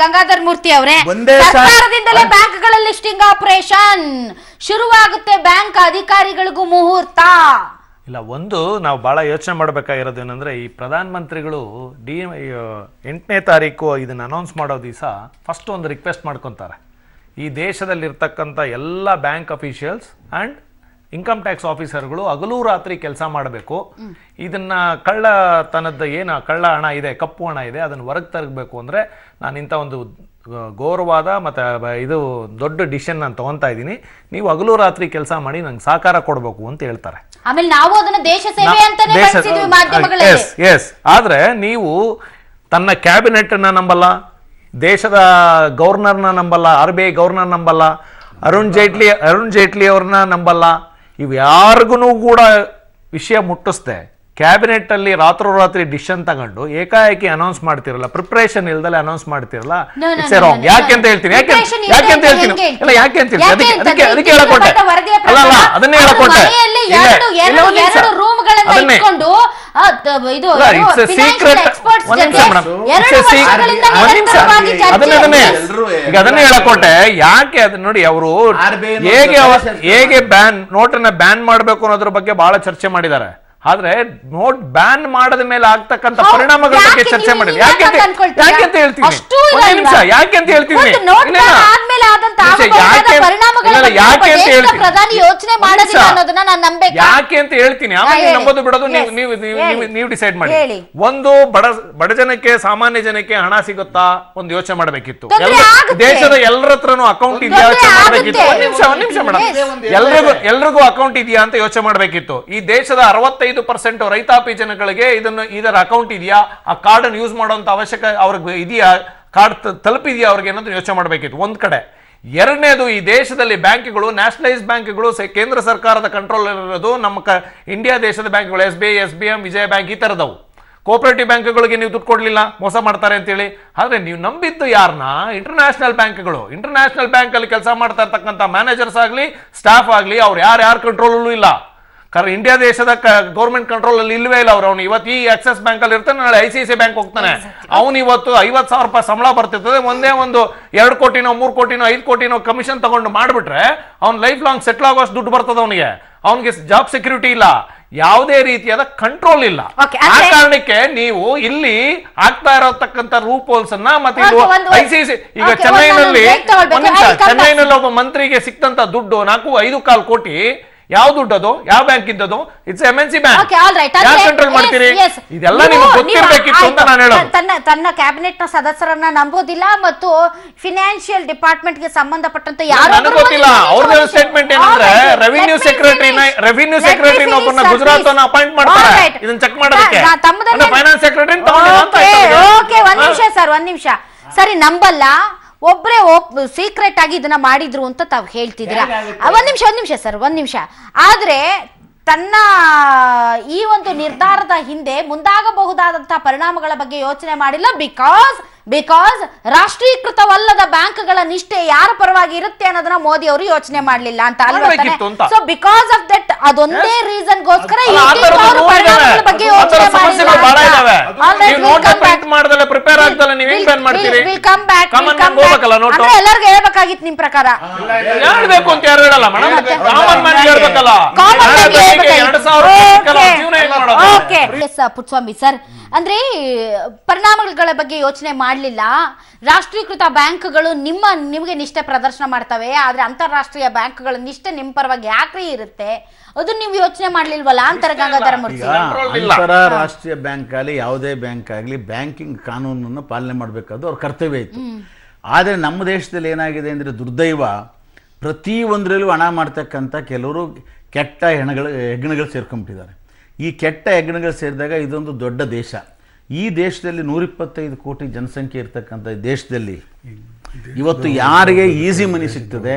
ಗಂಗಾಧರ್ ಮೂರ್ತಿ ಅವರೇ, ಸರ್ಕಾರದಿಂದಲೇ ಬ್ಯಾಂಕ್ಗಳಲ್ಲಿ ಸ್ಟಿಂಗ್ ಆಪರೇಷನ್ ಶುರುವಾಗುತ್ತೆ, ಬ್ಯಾಂಕ್ ಅಧಿಕಾರಿಗಳಿಗೂ ಮುಹೂರ್ತ. ಇಲ್ಲ, ಒಂದು ನಾವು ಭಾಳ ಯೋಚನೆ ಮಾಡಬೇಕಾಗಿರೋದು ಏನಂದರೆ, ಈ ಪ್ರಧಾನ ಮಂತ್ರಿಗಳು 8ನೇ ತಾರೀಕು ಇದನ್ನು ಅನೌನ್ಸ್ ಮಾಡೋ ದಿವಸ ಫಸ್ಟ್ ಒಂದು ರಿಕ್ವೆಸ್ಟ್ ಮಾಡ್ಕೊತಾರೆ. ಈ ದೇಶದಲ್ಲಿರ್ತಕ್ಕಂಥ ಎಲ್ಲ bank officials and income tax ಆಫೀಸರ್ಗಳು ಹಗಲು ರಾತ್ರಿ ಕೆಲಸ ಮಾಡಬೇಕು. ಇದನ್ನು ಕಳ್ಳತನದ ಏನು ಕಳ್ಳ ಹಣ ಇದೆ, ಕಪ್ಪು ಹಣ ಇದೆ, ಅದನ್ನು ಹೊರಗೆ ತರಬೇಕು ಅಂದರೆ ನಾನು ಇಂಥ ಒಂದು ಗೌರವಾದ ಮತ್ತು ಇದು ದೊಡ್ಡ ಡಿಸಿಷನ್ ನಾನು ತೊಗೊತಾ ಇದ್ದೀನಿ, ನೀವು ಹಗಲು ರಾತ್ರಿ ಕೆಲಸ ಮಾಡಿ ನಂಗೆ ಸಹಕಾರ ಕೊಡಬೇಕು ಅಂತ ಹೇಳ್ತಾರೆ. ಆಮೇಲೆ ನಾವು ಅದನ್ನ ದೇಶ ಸೇವೆ ಅಂತಾನೆ ಬಳಸಿದ್ವಿ ಮಾಧ್ಯಮಗಳಲ್ಲಿ. ಎಸ್, ಆದ್ರೆ ನೀವು ತನ್ನ ಕ್ಯಾಬಿನೆಟ್ ಅನ್ನ ನಂಬಲ್ಲ, ದೇಶದ ಗವರ್ನರ್ನ ನಂಬಲ್ಲ, RBI ಗವರ್ನರ್ ನಂಬಲ್ಲ, ಅರುಣ್ ಜೇಟ್ಲಿ ಅವ್ರನ್ನ ನಂಬಲ್ಲ. ಇವು ಯಾರಿಗೂ ಕೂಡ ವಿಷಯ ಮುಟ್ಟಿಸ್ದೆ ಕ್ಯಾಬಿನೆಟ್ ಅಲ್ಲಿ ರಾತ್ರೋರಾತ್ರಿ ಡಿಸಿಷನ್ ತಗೊಂಡು ಏಕಾಏಕಿ ಅನೌನ್ಸ್ ಮಾಡ್ತಿರಲ್ಲ, ಪ್ರಿಪರೇಷನ್ ಇಲ್ದಲೆ ಅನೌನ್ಸ್ ಮಾಡ್ತಿರಲ್ಲ, ಇಟ್ಸ್ ರಾಂಗ್. ಯಾಕೆ ಅಂತ ಹೇಳ್ತೀನಿ, ಯಾಕೆ ಅಂತ ಹೇಳ್ತೀನಿ, ಅದಕ್ಕೆ ಹೇಳಕೊಟ್ಟೆ ಅಲ್ಲ, ಅದನ್ನೇ ಹೇಳಕೊಟ್ಟೆ. ಅದನ್ನೇ ಹೇಳಕೊಟ್ಟೆ. ಯಾಕೆ ಅದನ್ನ ನೋಡಿ, ಅವರು ಹೇಗೆ ನೋಟನ್ನ ಬ್ಯಾನ್ ಮಾಡಬೇಕು ಅನ್ನೋದ್ರ ಬಗ್ಗೆ ಬಹಳ ಚರ್ಚೆ ಮಾಡಿದ್ದಾರೆ. ಆದ್ರೆ ನೋಟ್ ಬ್ಯಾನ್ ಮಾಡದ ಮೇಲೆ ಆಗ್ತಕ್ಕಂಥ ಪರಿಣಾಮಗಳ ಬಗ್ಗೆ ಚರ್ಚೆ ಮಾಡಿದ್ವಿ. ಯಾಕೆ ಅಂತ ಹೇಳ್ತೀನಿ, ಯಾಕೆ ಅಂತ ಹೇಳ್ತೀನಿ, ಆಮೇಲೆ ನಂಬೋದು ಬಿಡೋದು ನೀವು ಡಿಸೈಡ್ ಮಾಡಿ. ಒಂದು ಬಡ ಜನಕ್ಕೆ, ಸಾಮಾನ್ಯ ಜನಕ್ಕೆ ಹಣ ಸಿಗುತ್ತಾ ಒಂದು ಯೋಚನೆ ಮಾಡಬೇಕಿತ್ತು. ದೇಶದ ಎಲ್ಲರ ಹತ್ರನೂ ಅಕೌಂಟ್ ಇದೆಯಾ ಯೋಚನೆ ಮಾಡಬೇಕಿತ್ತು. ಒಂದ್ ನಿಮಿಷ ಮೇಡಮ್, ಎಲ್ರಿಗೂ ಅಕೌಂಟ್ ಇದೆಯಾ ಅಂತ ಯೋಚನೆ ಮಾಡಬೇಕಿತ್ತು. ಈ ದೇಶದ 65% ರೈತಾಪಿ ಜನಗಳಿಗೆ ಇದರ ಅಕೌಂಟ್ ಇದೆಯಾ, ಆ ಕಾರ್ಡ್ ಅನ್ನು ಯೂಸ್ ಮಾಡುವಂತ ಅವಶ್ಯಕ ಅವ್ರಿಗೆ ಇದೆಯಾ, ಕಾರ್ಡ್ ತಲುಪಿದೆಯಾ ಅವ್ರಿಗೆ ಅನ್ನೋದು ಯೋಚನೆ ಮಾಡಬೇಕಿತ್ತು ಒಂದ್ ಕಡೆ. ಎರಡನೇದು, ಈ ದೇಶದಲ್ಲಿ ಬ್ಯಾಂಕ್ಗಳು, ನ್ಯಾಷನಲೈಸ್ ಬ್ಯಾಂಕ್ಗಳು ಕೇಂದ್ರ ಸರ್ಕಾರದ ಕಂಟ್ರೋಲ್ ಇರೋದು. ನಮ್ಮ ಇಂಡಿಯಾ ದೇಶದ ಬ್ಯಾಂಕ್ಗಳು SBI, SBM, ವಿಜಯ ಬ್ಯಾಂಕ್ ಈ ತರದವು. ಕೋಪರೇಟಿವ್ ಬ್ಯಾಂಕ್ಗಳಿಗೆ ನೀವು ದುಡ್ಡು ಕೊಡ್ಲಿಲ್ಲ, ಮೋಸ ಮಾಡ್ತಾರೆ ಅಂತೇಳಿ. ಆದ್ರೆ ನೀವು ನಂಬಿದ್ದು ಯಾರನ್ನ? ಇಂಟರ್ನ್ಯಾಷನಲ್ ಬ್ಯಾಂಕ್ಗಳು. ಇಂಟರ್ನ್ಯಾಷನಲ್ ಬ್ಯಾಂಕ್ ಅಲ್ಲಿ ಕೆಲಸ ಮಾಡ್ತಾ ಇರ್ತಕ್ಕಂಥ ಮ್ಯಾನೇಜರ್ಸ್ ಆಗ್ಲಿ, ಸ್ಟಾಫ್ ಆಗ್ಲಿ, ಅವ್ರು ಯಾರ ಕಂಟ್ರೋಲಲ್ಲೂ ಇಲ್ಲ. ಕಾರಣ ಇಂಡಿಯಾ ದೇಶದ ಗೌರ್ಮೆಂಟ್ ಕಂಟ್ರೋಲ್ ಅಲ್ಲಿ ಇಲ್ವೇ ಇಲ್ಲ. ಅವ್ರು ಇವತ್ತು ಈ ಆಕ್ಸಿಸ್ ಬ್ಯಾಂಕ್ ಅಲ್ಲಿ ಇರ್ತಾನೆ, ನಾಳೆ ICICI ಬ್ಯಾಂಕ್ ಹೋಗ್ತಾನೆ. ಅವ್ನು ಇವತ್ತು 50,000 ರೂಪಾಯಿ ಸಂಬಳ ಬರ್ತಿರ್ತದೆ, ಒಂದೇ ಒಂದು 2 ಕೋಟಿನೋ 3 ಕೋಟಿನೋ 5 ಕೋಟಿನೋ ಕಮಿಷನ್ ತಗೊಂಡು ಮಾಡ್ಬಿಟ್ರೆ ಅವ್ನು ಲೈಫ್ ಲಾಂಗ್ ಸೆಟ್ಲ್ ಆಗೋಷ್ಟು ದುಡ್ಡು ಬರ್ತದೆ. ಅವನಿಗೆ ಜಾಬ್ ಸೆಕ್ಯೂರಿಟಿ ಇಲ್ಲ. ಯಾವುದೇ ರೀತಿಯಾದ ಕಂಟ್ರೋಲ್ ಇಲ್ಲ. Okay, ಆ ಕಾರಣಕ್ಕೆ ನೀವು ಇಲ್ಲಿ ಆಗ್ತಾ ಇರತಕ್ಕಂತ ರೂಪ್ ಹೋಲ್ಸ್ ಅನ್ನ ಮತ್ತೆ ICICI ಈಗ ಚೆನ್ನೈನಲ್ಲಿ ಒಬ್ಬ ಮಂತ್ರಿಗೆ ಸಿಕ್ತಂತ ದುಡ್ಡು 4-5 ಕೋಟಿ ಯಾವ ದುಡ್ಡದು, ಯಾವ ಬ್ಯಾಂಕ್ ಇದ್ದದು? It's MNC bank. ಯಾವ ಕಂಟ್ರೋಲ್ ಮಾಡ್ತೀರಿ? ಇದೆಲ್ಲ ನಿಮಗೆ ಗೊತ್ತಿರಬೇಕಿತ್ತು ಅಂತ ನಾನು ಹೇಳೋದು. ತನ್ನ ಕ್ಯಾಬಿನೆಟ್ ನ ಸದಸ್ಯರನ್ನ ನಂಬೋದಿಲ್ಲ ಮತ್ತು ಫಿನಾನ್ಷಿಯಲ್ ಡಿಪಾರ್ಟ್ಮೆಂಟ್ ಗೆ ಸಂಬಂಧಪಟ್ಟಂತೆ ಯಾರು ನನಗೆ ಗೊತ್ತಿಲ್ಲ. ಅವ್ರದೇ ಸ್ಟೇಟ್ಮೆಂಟ್ ಏನಂದ್ರೆ ರೆವಿನ್ಯೂ ಸೆಕ್ರೆಟರಿ ಒಬ್ಬರನ್ನ ಗುಜರಾತ್ ಅನ್ನ ಅಪಾಯಿಂಟ್ ಮಾಡ್ತಾರೆ ಇದನ್ನ ಚೆಕ್ ಮಾಡೋದಕ್ಕೆ. ಫೈನಾನ್ಸ್ ಸೆಕ್ರೆಟರಿ ಒಂದ್ ನಿಮಿಷ ಸರಿ, ನಂಬಲ್ಲ, ಒಬ್ರೇ ಸೀಕ್ರೆಟ್ ಆಗಿ ಇದನ್ನ ಮಾಡಿದ್ರು ಅಂತ ತಾವು ಹೇಳ್ತಿದ್ದೀರಾ. ಒಂದ್ ನಿಮಿಷ ಆದ್ರೆ ತನ್ನ ಈ ಒಂದು ನಿರ್ಧಾರದ ಹಿಂದೆ ಮುಂದಾಗಬಹುದಾದಂತಹ ಪರಿಣಾಮಗಳ ಬಗ್ಗೆ ಯೋಚನೆ ಮಾಡಿಲ್ಲ. ಬಿಕಾಸ್ ರಾಷ್ಟ್ರೀಕೃತವಲ್ಲದ ಬ್ಯಾಂಕ್ಗಳ ನಿಷ್ಠೆ ಯಾರ ಪರವಾಗಿ ಇರುತ್ತೆ ಅನ್ನೋದನ್ನ ಮೋದಿ ಅವರು ಯೋಚನೆ ಮಾಡ್ಲಿಲ್ಲ ಅಂತ ಅಲ್ವಾ? ಸೊ ಬಿಕಾಸ್ ಆಫ್ ದಟ್ ಅದೊಂದೇ ರೀಸನ್ ಗೋಸ್ಕರ ಪರಿಣಾಮಗಳ ಬಗ್ಗೆ ಯೋಚನೆ ಎಲ್ಲರಿಗೂ ಹೇಳ್ಬೇಕಾಗಿತ್ತು ನಿಮ್ ಪ್ರಕಾರ. ಹೇಳ್ಬೇಕು ಅಂತ ಯಾರು ಹೇಳಲ್ಲ ಮೇಡಮ್, ಪುಟ್ಸ್ವಾಮಿ ಸರ್, ಅಂದ್ರೆ ಪರಿಣಾಮಗಳ ಬಗ್ಗೆ ಯೋಚನೆ ಮಾಡ್ಲಿಲ್ಲ. ರಾಷ್ಟ್ರೀಕೃತ ಬ್ಯಾಂಕ್ಗಳು ನಿಮಗೆ ನಿಷ್ಠೆ ಪ್ರದರ್ಶನ ಮಾಡ್ತವೆ, ಆದ್ರೆ ಅಂತಾರಾಷ್ಟ್ರೀಯ ಬ್ಯಾಂಕ್ಗಳ ನಿಷ್ಠೆ ನಿಮ್ ಪರವಾಗಿ ಯಾಕ್ರಿ ಇರುತ್ತೆ ಅದು ನೀವು ಯೋಚನೆ ಮಾಡ್ಲಿಲ್ವಲ್ಲ ಅಂತಾರೆ ಗಂಗಾಧರ ಮೂರ್ತಿ. ಅಂತಾರಾಷ್ಟ್ರೀಯ ಬ್ಯಾಂಕ್ ಆಗಲಿ ಯಾವುದೇ ಬ್ಯಾಂಕ್ ಆಗಲಿ ಬ್ಯಾಂಕಿಂಗ್ ಕಾನೂನನ್ನು ಪಾಲನೆ ಮಾಡಬೇಕಾದ್ರು ಅವ್ರ ಕರ್ತವ್ಯ ಇತ್ತು. ಆದರೆ ನಮ್ಮ ದೇಶದಲ್ಲಿ ಏನಾಗಿದೆ ಅಂದರೆ ದುರ್ದೈವ, ಪ್ರತಿ ಒಂದರಲ್ಲೂ ಹಣ ಮಾಡ್ತಕ್ಕಂಥ ಕೆಲವರು ಕೆಟ್ಟ ಹೆಗ್ಗಣಗಳು ಸೇರ್ಕೊಂಡ್ಬಿಟ್ಟಿದ್ದಾರೆ. ಈ ಕೆಟ್ಟ ಹೆಗ್ಗಣಗಳು ಸೇರಿದಾಗ ಇದೊಂದು ದೊಡ್ಡ ದೇಶ. ಈ ದೇಶದಲ್ಲಿ 125 ಕೋಟಿ ಜನಸಂಖ್ಯೆ ಇರ್ತಕ್ಕಂಥ ದೇಶದಲ್ಲಿ ಇವತ್ತು ಯಾರಿಗೆ ಈಸಿ ಮನಿ ಸಿಗ್ತದೆ,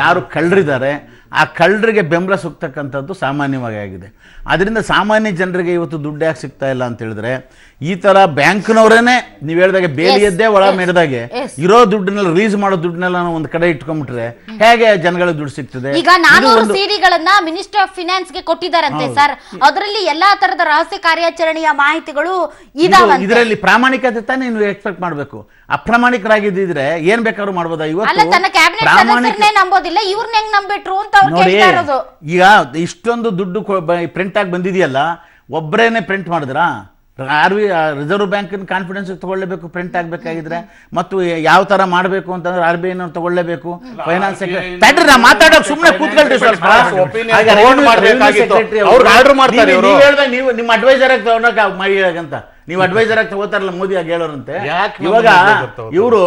ಯಾರು ಕಳ್ಳರಿದ್ದಾರೆ, ಆ ಕಳ್ಳರಿಗೆ ಬೆಂಬಲ ಸಿಗ್ತಕ್ಕಂಥದ್ದು ಸಾಮಾನ್ಯವಾಗಿ ಆಗಿದೆ. ಅದರಿಂದ ಸಾಮಾನ್ಯ ಜನರಿಗೆ ಇವತ್ತು ದುಡ್ಡು ಯಾಕೆ ಸಿಗ್ತಾ ಇಲ್ಲ ಅಂತ ಹೇಳಿದ್ರೆ, ಈ ಥರ ಬ್ಯಾಂಕ್ನವರೇನೆ ನೀವು ಹೇಳಿದಾಗೆ ಬೇಲಿಯದ್ದೇ ಒಳ ಮೆರೆದಾಗೆ ಇರೋ ದುಡ್ಡನ್ನೆಲ್ಲ ರಿಲೀಸ್ ಮಾಡೋ ದುಡ್ಡನ್ನೆಲ್ಲ ಒಂದು ಕಡೆ ಇಟ್ಕೊಂಡ್ಬಿಟ್ರೆ ಹೇಗೆ ಜನಗಳಿಗೆ ದುಡ್ಡು ಸಿಗ್ತದೆ? ಈಗ 400 ಸಿಡಿಗಳನ್ನ ಮಿನಿಸ್ಟರ್ ಆಫ್ ಫಿನಾನ್ಸ್ ಗೆ ಕೊಟ್ಟಿದ್ದಾರಂತೆ ಸರ್. ಅದರಲ್ಲಿ ಎಲ್ಲಾ ತರದ ರಹಸ್ಯ ಕಾರ್ಯಾಚರಣೆಯ ಮಾಹಿತಿಗಳು ಇದಾವಂತೆ. ಇದರಲ್ಲಿ ಪ್ರಾಮಾಣಿಕತೆ ತಾನೇ ನೀವು ಎಕ್ಸ್ಪೆಕ್ಟ್ ಮಾಡಬೇಕು. ಅಪ್ರಾಮಾಣಿಕರಾಗಿದ್ದಿದ್ರೆ ಏನ್ ಬೇಕಾದ್ರೂ ಮಾಡ್ಬೋದ? ಇವತ್ತು ನಂಬೋದಿಲ್ಲ, ಇವ್ರನ್ನ ಹೆಂಗ್ ನಂಬಿಟ್ರು ಅಂತ ನೋಡಿ. ಈಗ ಇಷ್ಟೊಂದು ದುಡ್ಡು ಪ್ರಿಂಟ್ ಆಗಿ ಬಂದಿದೆಯಲ್ಲ, ಒಬ್ಬರೇನೆ ಪ್ರಿಂಟ್ ಮಾಡಿದ್ರಾ? ರಿಸರ್ವ್ ಬ್ಯಾಂಕ್ ಕಾನ್ಫಿಡೆನ್ಸ್ ತಗೊಳ್ಳೇಬೇಕು ಪ್ರಿಂಟ್ ಆಗ್ಬೇಕಾಗಿದ್ರೆ, ಮತ್ತು ಯಾವ ತರ ಮಾಡಬೇಕು ಅಂತಂದ್ರೆ RBI ತಗೊಳ್ಳೇಬೇಕು. ಫೈನಾನ್ಸ್ ಸೆಕ್ರೆಟರಿ ಮಾತಾಡೋಕೆ ಸುಮ್ಮನೆ ಕೂತ್ಕೊಳ್ರಿ ಸ್ವಲ್ಪ. ನೀವು ನಿಮ್ಮ ಅಡ್ವೈಸರ್ ಆಗಿ ತಗೊಳಕ್ ನೀವು ಅಡ್ವೈಸರ್ ಆಗಿ ತಗೋತಾರಲ್ಲ ಮೋದಿ ಆಗಿ ಹೇಳೋರಂತೆ. ಇವಾಗ ಇವರು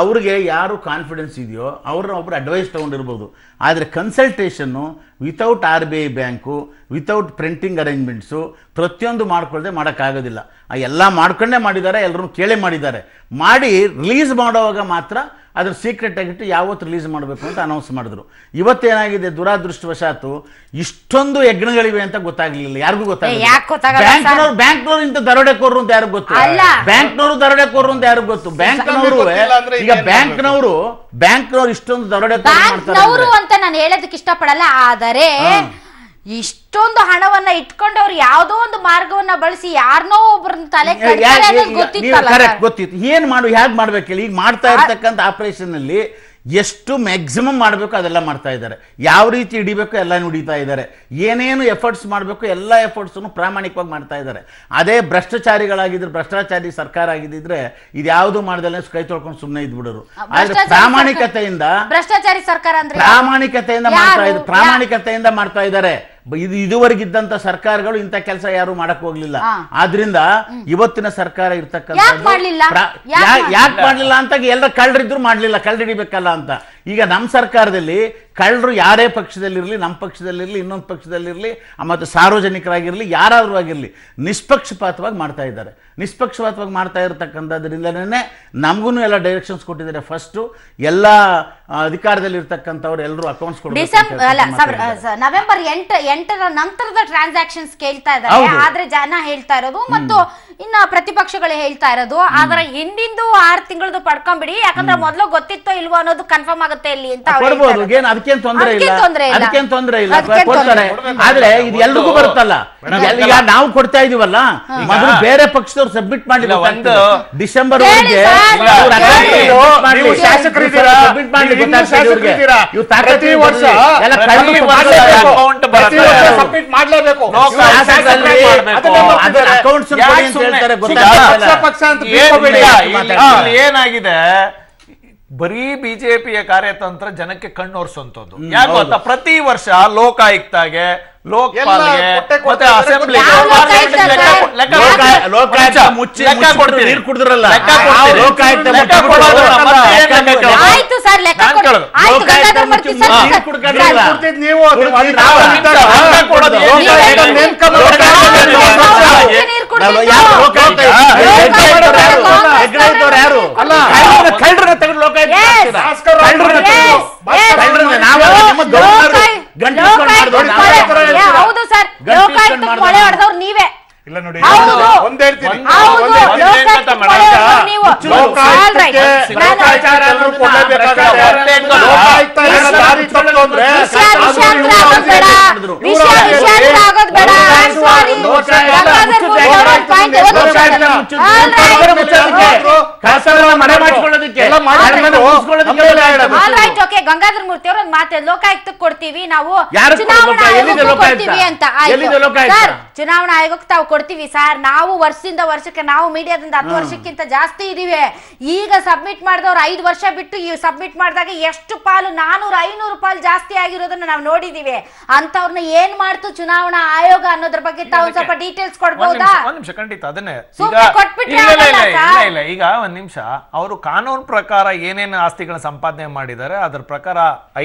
ಅವ್ರಿಗೆ ಯಾರು ಕಾನ್ಫಿಡೆನ್ಸ್ ಇದೆಯೋ ಅವ್ರನ್ನ ಒಬ್ರು ಅಡ್ವೈಸ್ ತಗೊಂಡಿರ್ಬೋದು. ಆದರೆ consultation without RBI bank, without printing arrangements ಪ್ರತಿಯೊಂದು ಮಾಡ್ಕೊಳ್ಳದೆ ಮಾಡೋಕ್ಕಾಗೋದಿಲ್ಲ. ಎಲ್ಲ ಮಾಡ್ಕೊಂಡೇ ಮಾಡಿದ್ದಾರೆ, ಎಲ್ಲರೂ ಕೇಳೇ ಮಾಡಿದ್ದಾರೆ. ಮಾಡಿ ರಿಲೀಸ್ ಮಾಡುವಾಗ ಮಾತ್ರ ಅದ್ರ ಸೀಕ್ರೆಟ್ ಆಗಿಟ್ಟು ಯಾವತ್ತು ರಿಲೀಸ್ ಮಾಡಬೇಕು ಅಂತ ಅನೌನ್ಸ್ ಮಾಡಿದ್ರು. ಇವತ್ತೇನಾಗಿದೆ, ದುರಾದೃಷ್ಟವಶಾತು ಇಷ್ಟೊಂದು ಯಜ್ಞಗಳಿವೆ ಅಂತ ಗೊತ್ತಾಗ್ಲಿಲ್ಲ, ಯಾರಿಗೂ ಗೊತ್ತಾಗಲ್ಲ. ಬ್ಯಾಂಕ್ನವ್ರು ಇಂಥ ದರೋಡೆಕೋರರು ಅಂತ ಯಾರಿಗೂ ಗೊತ್ತು? ಬ್ಯಾಂಕ್ನವರು ದರೋಡೆಕೋರರು ಅಂತ ಯಾರಿಗೂ ಗೊತ್ತು? ಈಗ ಬ್ಯಾಂಕ್ನವರು ಇಷ್ಟೊಂದು ದರೋಡೆಕೋರರು ಅಂತ ನಾನು ಹೇಳೋದಕ್ಕೆ ಇಷ್ಟಪಡಲ್ಲ. ಆದರೆ ಇಷ್ಟೊಂದು ಹಣವನ್ನ ಇಟ್ಕೊಂಡವ್ರು ಯಾವ್ದೋ ಒಂದು ಮಾರ್ಗವನ್ನ ಬಳಸಿ ಯಾರನ್ನೋ ಒಬ್ಬರನ್ನ ತಲೆ ಗೊತ್ತಿತ್ತು. ಏನ್ ಹೇಗ್ ಮಾಡ್ಬೇಕು ಹೇಳಿ? ಈಗ ಮಾಡ್ತಾ ಇರ್ತಕ್ಕಂಥ ಆಪರೇಷನ್ ಅಲ್ಲಿ ಎಷ್ಟು ಮ್ಯಾಕ್ಸಿಮಮ್ ಮಾಡಬೇಕು ಅದೆಲ್ಲ ಮಾಡ್ತಾ ಇದ್ದಾರೆ. ಯಾವ ರೀತಿ ಹಿಡಿಬೇಕು ಎಲ್ಲ ಹಿಡಿತಾ ಇದ್ದಾರೆ. ಏನೇನು ಎಫರ್ಟ್ಸ್ ಮಾಡಬೇಕು ಎಲ್ಲ ಎಫರ್ಟ್ಸನ್ನು ಪ್ರಾಮಾಣಿಕವಾಗಿ ಮಾಡ್ತಾ ಇದ್ದಾರೆ. ಅದೇ ಭ್ರಷ್ಟಾಚಾರಿಗಳಾಗಿದ್ರೆ, ಭ್ರಷ್ಟಾಚಾರಿ ಸರ್ಕಾರ ಆಗಿದ್ದಿದ್ರೆ ಇದ್ಯಾವುದು ಮಾಡ್ದಲ್ಲ ಕೈ ತೊಳ್ಕೊಂಡು ಸುಮ್ಮನೆ ಇದ್ಬಿಡೋರು. ಆದ್ರೆ ಪ್ರಾಮಾಣಿಕತೆಯಿಂದ ಮಾಡ್ತಾ ಇದ್ದಾರೆ. ಇದುವರೆಗಿದ್ದಂತ ಸರ್ಕಾರಗಳು ಇಂಥ ಕೆಲಸ ಯಾರು ಮಾಡಕ್ ಹೋಗ್ಲಿಲ್ಲ. ಆದ್ರಿಂದ ಇವತ್ತಿನ ಸರ್ಕಾರ ಇರ್ತಕ್ಕಂಥ ಯಾಕೆ ಮಾಡ್ಲಿಲ್ಲ ಅಂತ ಎಲ್ಲ ಕಳ್ಳರಿದ್ರು ಮಾಡ್ಲಿಲ್ಲ, ಕಳ್ಳರಿಡಿಬೇಕಲ್ಲ ಅಂತ. ಈಗ ನಮ್ಮ ಸರ್ಕಾರದಲ್ಲಿ ಕಳ್ಳರು ಯಾರೇ ಪಕ್ಷದಲ್ಲಿರಲಿ, ನಮ್ಮ ಪಕ್ಷದಲ್ಲಿರಲಿ, ಇನ್ನೊಂದು ಪಕ್ಷದಲ್ಲಿರಲಿ, ಮತ್ತು ಸಾರ್ವಜನಿಕರಾಗಿರಲಿ, ಯಾರಾದ್ರೂ ಆಗಿರಲಿ ನಿಷ್ಪಕ್ಷಪಾತವಾಗಿ ಮಾಡ್ತಾ ಇದ್ದಾರೆ. ನಿಷ್ಪಕ್ಷಪಾತವಾಗಿ ಮಾಡ್ತಾ ಇರತಕ್ಕಂಥದ್ರಿಂದನೇ ನಮಗೂ ಎಲ್ಲ ಡೈರೆಕ್ಷನ್ಸ್ ಕೊಟ್ಟಿದ್ದಾರೆ. ಫಸ್ಟು ಎಲ್ಲ ಅಧಿಕಾರದಲ್ಲಿ ಇರ್ತಕ್ಕಂಥವ್ರು ಎಲ್ಲರೂ ಅಕೌಂಟ್ಸ್ ನವೆಂಬರ್ 8ರ ನಂತರದ ಟ್ರಾನ್ಸಾಕ್ಷನ್ಸ್ ಕೇಳ್ತಾ ಇದ್ದಾರೆ. ಆದ್ರೆ ಜನ ಹೇಳ್ತಾ ಇರೋದು ಮತ್ತು ಇನ್ನ ಪ್ರತಿಪಕ್ಷಗಳು ಹೇಳ್ತಾ ಇರೋದು ಆದ್ರೆ ಹಿಂದಿಂದು 6 ತಿಂಗಳದ್ದು ಪಡ್ಕೊಂಡ್ಬಿಡಿ, ಯಾಕಂದ್ರೆ ಮೊದ್ಲು ಗೊತ್ತಿತ್ತೋ ಇಲ್ವೋ ಅನ್ನೋದು ಕನ್ಫರ್ಮ್ ಆಗುತ್ತೆ ಇಲ್ಲಿ ಅಂತ ಅವ್ರು ಕೊಡ್ಬೋದು. ಹೇಳ್ತಾ ಇರೋದು. ಅದಕ್ಕೇನು ತೊಂದರೆ ಇಲ್ಲ, ಅದಕ್ಕೇನು ತೊಂದರೆ ಇಲ್ಲ, ಅದಕ್ಕೇನ್ ಕೊಡ್ತಾರೆ. ಆದ್ರೆ ಇದು ಎಲ್ರಿಗೂ ಬರುತ್ತಲ್ಲ. ಈಗ ನಾವು ಕೊಡ್ತಾ ಇದೀವಲ್ಲ, ಮೊದಲು ಬೇರೆ ಪಕ್ಷದವ್ರು ಸಬ್ಮಿಟ್ ಮಾಡಿಲ್ಲ. ಒಂದು ಡಿಸೆಂಬರ್ ಹೇಳಿ ವರೆಗೆ ಸರ್, ನೀವು ಶಾಸಕರಿದ್ದೀರಾ, ಪ್ರತಿ ವರ್ಷ ಸಬ್ಮಿಟ್ ಮಾಡ್ಲೇಬೇಕು. ಅಕೌಂಟ್ಸ್ ಹೇಳ್ತಾರೆ, ಪಕ್ಷ ಅಂತ ಬಿಟ್ಕೋಬೇಡಿ. ಇಲ್ಲಿ ಏನಾಗಿದೆ, ಬರೀ ಬಿಜೆಪಿಯ ಕಾರ್ಯತಂತ್ರ ಜನಕ್ಕೆ ಕಣ್ಣೋರ್ಸುವಂತದ್ದು. ಯಾಕೆ ಗೊತ್ತಾ, ಪ್ರತಿ ವರ್ಷ ಲೋಕಾಯುಕ್ತಾಗೆ, ಲೋಕಪಾಲ್ಗೆ ಮತ್ತೆ ಅಸೆಂಬ್ಲಿ ನೀರು ಕುಡಿದ್ರಲ್ಲ, ಆಯ್ತು ಸರ್, ಲೆಕ್ಕ ಕೊಡಿ. ಆಯ್ತು, ಗಂಗಾಧರ್ ಮೂರ್ತಿ ಸರ್, ನೀವು ನೀರು ಯಾರು ಕಳ್ಳರನ್ನ ತೆಗೆದು ಹೌದು ಸರ್, ಲೋಕಾಯುಕ್ತ ಮೊಳೆ ಹೊಡೆದವ್ರು ನೀವೇ. ಇಲ್ಲ ನೋಡಿ, ಹೌದು. ಒಂದ್ ಹೇಳ್ತೀನಿ, ಹೌದು, ಲೋಕಾಯುಕ್ತ ಮೊಳೆ ಹೊಡೆದವ್ರು ನೀವು. ಲೋಕಾಚಾರ ಕೊಡ್ಲೇಬೇಕಾಗುತ್ತೆ. ಲೋಕಾಯುಕ್ತ ಏನೋ ದಾರಿ ತಪ್ಪು ಅಂದ್ರೆ ಆಗೋದ್ ಬೇಡ. ಮನೆ ಮಾಡಿಕೊಳ್ಳೋದಕ್ಕೆ ಗಂಗಾಧರ್ ಮೂರ್ತಿ ಅವರು ಒಂದು ಮಾತು, ಲೋಕಾಯುಕ್ತಕ್ಕೆ ಕೊಡ್ತೀವಿ ನಾವು, ಯಾರು ಚುನಾವಣಾ ಎಲ್ಲಿದೆ ಆಯೋಗಕ್ಕೆ ಲೋಕಾಯುಕ್ತ? ಕೊಡ್ತೀವಿ ಅಂತ. ಎಲ್ಲಿದೆ ಲೋಕಾಯುಕ್ತ? ಸರ್, ಚುನಾವಣಾ ಆಯೋಗಕ್ಕೆ ತಾವು ಕೊಡ್ತೀವಿ ಸರ್. ನಾವು ವರ್ಷದಿಂದ ವರ್ಷಕ್ಕೆ, ನಾವು ಮೀಡಿಯಾದಿಂದ 10 ವರ್ಷಕ್ಕಿಂತ ಜಾಸ್ತಿ ಇದೀವಿ. ಈಗ ಸಬ್ಮಿಟ್ ಮಾಡಿದವ್ರು 5 ವರ್ಷ ಬಿಟ್ಟು ಈ ಸಬ್ಮಿಟ್ ಮಾಡಿದಾಗ ಎಷ್ಟು ಪಾಲು 400-500 ಪಾಲು ಜಾಸ್ತಿ ಆಗಿರೋದನ್ನ ನಾವು ನೋಡಿದೀವಿ. ಅಂತವ್ರನ್ನ ಏನ್ ಮಾಡ್ತು ಚುನಾವಣಾ ಆಯೋಗ ಅನ್ನೋದ್ರ ಬಗ್ಗೆ ತಾವು ಸ್ವಲ್ಪ ಡೀಟೇಲ್ಸ್ ಕೊಡ್ಬೋದಾ? ಒಂದ್ ನಿಮಿಷ, ಖಂಡಿತ ಅದನ್ನೇ. ಸುಮ್ನೆ ಕೊಟ್ಬಿಟ್ರೆ ಇಲ್ಲ, ಈಗ ಒಂದ್ ನಿಮಿಷ, ಅವರು ಕಾನೂನು ಪ್ರಕಾರ ಏನೇನು ಆಸ್ತಿಗಳನ್ನ ಸಂಪಾದನೆ ಮಾಡಿದ್ದಾರೆ ಅದ್ರ ಪ್ರಕಾರ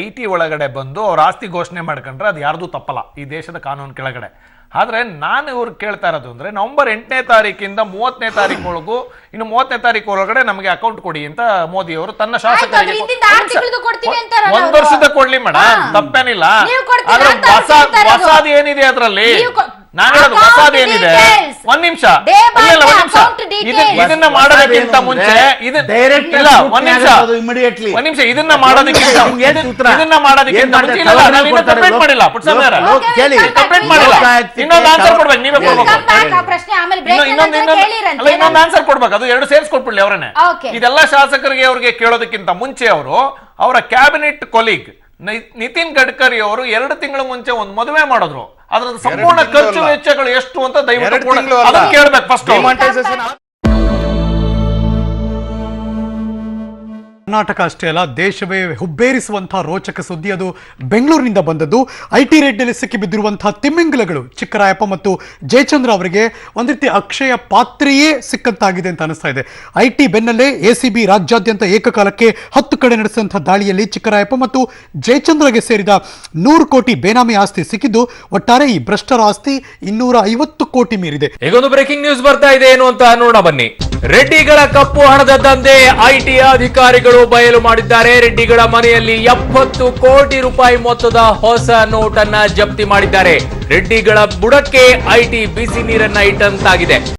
IT ಒಳಗಡೆ ಬಂದು ಅವ್ರ ಆಸ್ತಿ ಘೋಷಣೆ ಮಾಡ್ಕೊಂಡ್ರೆ ಅದು ಯಾರ್ದು ತಪ್ಪಲ್ಲ ಈ ದೇಶದ ಕಾನೂನು ಕೆಳಗಡೆ. ಆದ್ರೆ ನಾನು ಇವ್ರು ಕೇಳ್ತಾ ಇರೋದು ಅಂದ್ರೆ, ನವೆಂಬರ್ 8ನೇ ತಾರೀಕಿಂದ 30ನೇ ತಾರೀಕು ಇನ್ನು 30ನೇ ತಾರೀಕು ಒಳಗಡೆ ನಮಗೆ ಅಕೌಂಟ್ ಕೊಡಿ ಅಂತ ಮೋದಿ ಅವರು ತನ್ನ ಶಾಸಕರಿಗೆ ಒಂದ್ ವರ್ಷದ ಕೊಡ್ಲಿ ಮೇಡಮ್, ತಪ್ಪೇನಿಲ್ಲ. ಆದ್ರೆ ಹೊಸಾದ್ ಏನಿದೆ ಅದ್ರಲ್ಲಿ, ನಾನು ಹೇಳೋದು ಹೊಸಾದ್ ಏನಿದೆ, ಒಂದ್ ನಿಮಿಷ ಇದನ್ನ ಮಾಡೋದಕ್ಕಿಂತ ಮುಂಚೆ ಇಲ್ಲ, ಒಂದ್ ನಿಮಿಷ ಇದನ್ನ ಮಾಡೋದಕ್ಕಿಂತ ಮುಂಚೆ ಕಂಪ್ಲೇಂಟ್ ಮಾಡಿಲ್ಲ, ಕಂಪ್ಲೇಂಟ್ ಮಾಡಿಲ್ಲ. ಇನ್ನೊಂದು ಆನ್ಸರ್ ಕೊಡ್ಬೇಕು, ನೀವೇ ಇನ್ನೊಂದು ಆನ್ಸರ್ ಕೊಡ್ಬೇಕು, ಅದು 2 ಸೇರಿಸ್ಕೊಟ್ಬಿಡ್ಲಿ ಅವರನ್ನೇ. ಇದೆಲ್ಲ ಶಾಸಕರಿಗೆ ಅವ್ರಿಗೆ ಕೇಳೋದಕ್ಕಿಂತ ಮುಂಚೆ ಅವರ ಕ್ಯಾಬಿನೆಟ್ ಕೊಲೀಗ್ ನಿತಿನ್ ಗಡ್ಕರಿ ಅವರು 2 ತಿಂಗಳ ಮುಂಚೆ ಒಂದು ಮದುವೆ ಮಾಡಿದ್ರು. ಅದರ ಸಂಪೂರ್ಣ ಖರ್ಚು ವೆಚ್ಚಗಳು ಎಷ್ಟು ಅಂತ ದಯವಿಟ್ಟು ಕೇಳ್ಬೇಕು ಫಸ್ಟ್. ಕರ್ನಾಟಕ ಅಷ್ಟೇ ಅಲ್ಲ, ದೇಶವೇ ಹುಬ್ಬೇರಿಸುವಂತಹ ರೋಚಕ ಸುದ್ದಿ ಅದು ಬೆಂಗಳೂರಿನಿಂದ ಬಂದದ್ದು. IT ರೇಡ್ನಲ್ಲಿ ಸಿಕ್ಕಿಬಿದ್ದಿರುವಂತಹ ತಿಮ್ಮಿಂಗಲಗಳು ಚಿಕ್ಕರಾಯಪ್ಪ ಮತ್ತು ಜಯಚಂದ್ರ ಅವರಿಗೆ ಒಂದು ರೀತಿ ಅಕ್ಷಯ ಪಾತ್ರೆಯೇ ಸಿಕ್ಕಂತಾಗಿದೆ ಅಂತ ಅನಿಸ್ತಾ ಇದೆ. IT ಬೆನ್ನಲ್ಲೇ ACB ರಾಜ್ಯಾದ್ಯಂತ ಏಕಕಾಲಕ್ಕೆ 10 ಕಡೆ ನಡೆಸಿದಂತಹ ದಾಳಿಯಲ್ಲಿ ಚಿಕ್ಕರಾಯಪ್ಪ ಮತ್ತು ಜಯಚಂದ್ರಗೆ ಸೇರಿದ 100 ಕೋಟಿ ಬೇನಾಮಿ ಆಸ್ತಿ ಸಿಕ್ಕಿದ್ದು, ಒಟ್ಟಾರೆ ಈ ಭ್ರಷ್ಟರ ಆಸ್ತಿ 250 ಕೋಟಿ ಮೀರಿದೆ. ಈಗೊಂದು ಬ್ರೇಕಿಂಗ್ ನ್ಯೂಸ್ ಬರ್ತಾ ಇದೆ ಏನು ಅಂತ ನೋಡ ಬನ್ನಿ. ರೆಡ್ಡಿಗಳ ಕಪ್ಪು ಹಣದ ದಂಧೆ IT ಅಧಿಕಾರಿಗಳು ಬಯಲು ಮಾಡಿದ್ದಾರೆ. ರೆಡ್ಡಿಗಳ ಮನೆಯಲ್ಲಿ 70 ಕೋಟಿ ರೂಪಾಯಿ ಮೊತ್ತದ ಹೊಸ ನೋಟ್ ಅನ್ನ ಜಪ್ತಿ ಮಾಡಿದ್ದಾರೆ. ರೆಡ್ಡಿಗಳ ಬುಡಕ್ಕೆ IT ಬಿಸಿ ನೀರನ್ನ ಇಟ್ಟಂತಾಗಿದೆ.